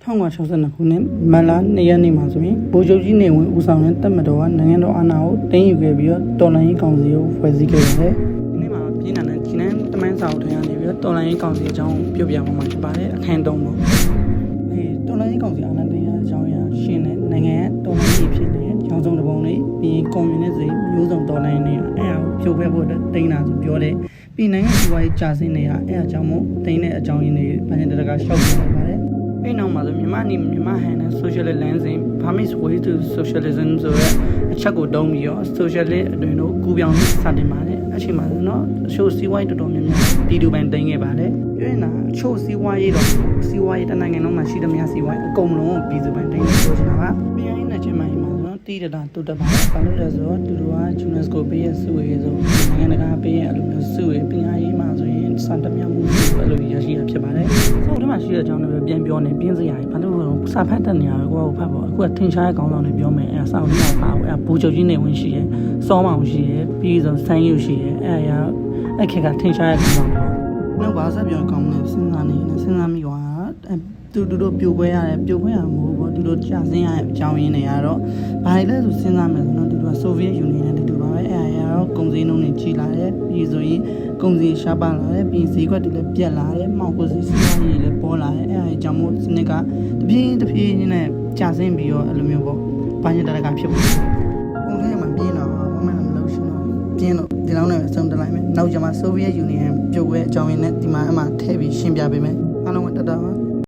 1962ခုနှစ်မတ်လ2ရက်နေ့မှာဆိုရင်ဗိုလ်ချုပ်ကြီးနေဝင်ဦးဆောင်တဲ့တပ်မတော်ကနိုင်ငံတော်အာဏာကိုတင်းယူခဲ့ပြီးတော့တော်လှန်ရေးကောင်စီကိုဖွဲ့စည်းခဲ့ပါတယ်။ဒီနေ့မှာပြည်နယ်နဲ့ကြီးနှံတမန်စာအုပ်ထဲကနေပြီးတော့တော်လှန်ရေးကောင်စီအကြောင်းပြောပြမှာဖြစ်ပါတယ်အခန်း3ပေါ့။တော်လှန်ရေးကောင်စီအာဏာသိမ်းရအကြောင်းအရာရှင်းတဲ့နိုင်ငံရဲ့တော်လှန်ရေးဖြစ်တဲ့ရောင်စုံတပုံလေးပြီးကွန်မြူနစ်စီမျိုးစုံတော်လှန်ရေးနဲ့အဲအားကိုဖြိုခွဲဖို့တိန်းတာဆိုပြောတဲ့ပြည်နိုင်ငံစီးပွားရေးကြာဆင်းနေတာအဲအကြောင်းမို့တိန်းတဲ့အကြောင်းရင်းတွေပိုင်းတရကရှောက်ပြပါတယ်။အဲ့နောက်မှာဆိုမြန်မာဟန်နဲ့ socialist lensing Burmese way to socialism ဆိုတဲ့အချက်ကိုတုံးပြီးတော့ socialist အတွင်းတို့ကူးပြောင်းစတင်ပါတယ်အချိန်မှာဆိုတော့အချို့စီးပွားရေးတော်တော်များများပြည်သူပိုင်းတင်ခဲ့ပါတယ်ပြောရင်တော့အချို့စီးပွားရေးတော့စီးပွားရေးတနိုင်ငံလုံးမှာရှိသမျှစီးပွားရေးအကုန်လုံးကိုပြည်သူပိုင်းတင်ဆိုချင်တာပါပြည်ရင်းနဲ့ချင်းမိုင်းမှာဆိုတော့တီးတတာတူတပါဘာလို့လဲဆိုတော့သူတို့က UNESCO ပေးရစုဝေဆိုနိုင်ငံတကာပေးရအလိုမျိုးစုဝေပြည်ရင်းမှာဆိုရင်စံတမျှမှုအဲ့လိုရရှိရဖြစ်ပါတယ်ဆိုတော့ဒီမှာရှိတဲ့အကြောင်းတွေပြန်ပြောနေပြင်းစရာဘာလို့လဲစာဖတ်တဲ့နေရာကိုဖတ်ပေါ့အခုကထင်ရှားတဲ့ခေါင်းဆောင်တွေပြောမယ်အဲစာအုပ်တွေပါဘူးအဲဘူချုပ်ကြီးနေဝင်ရှိရဲစောမောင်ရှိရဲပြီးဆုံးဆန်းရုပ်ရှိရဲအဲရအခက်ကထင်ရှားတဲ့ခေါင်းဆောင်တွေနောက်ဘာဆက်ပြောကောင်းလဲစဉ်းစားနေမိသွားသူတို့ပြိုခွဲရတယ်ပြိုခွဲရမှာမဟုတ်ဘူးသူတို့ကြာစင်းရတဲ့အကြောင်းရင်းတွေကတော့ဘာလဲဆိုစဉ်းစားမယ်ဆိုတော့သူတို့ကဆိုဗီယက်ယူနီယံနဲ့တူပါပဲအဲရတော့ကုန်စည်နှုန်းတွေကြီးလာတယ်ပြီးဆိုရင်ကုန်စည်ရှားပါလာတယ်ပြီးဈေးကွက်တွေလည်းပြတ်လာတယ်မှောင်ခိုစီးပွားရေးလည်းပေါ်လာတယ်အဲအကြောင်းမို့စနစ်ကတပြေးနဲ့ကြာစင်းပြီးတော့အဲ့လိုမျိုးပေါ့ဘာညတရကဖြစ်ဖို့ကုန်ထဲမှာပြင်းတော့ဘာမှမလုပ်ရှင်တော့ပြင်းတော့ဒီလောက်နဲ့အဆုံးတက်လိုက်မယ်နောက်ကျမှဆိုဗီယက်ယူနီယံပြိုကွဲအကြောင်းရင်းနဲ့ဒီမှာအမှထည့်ပြီးရှင်းပြပေးမယ်အားလုံးကတတပါ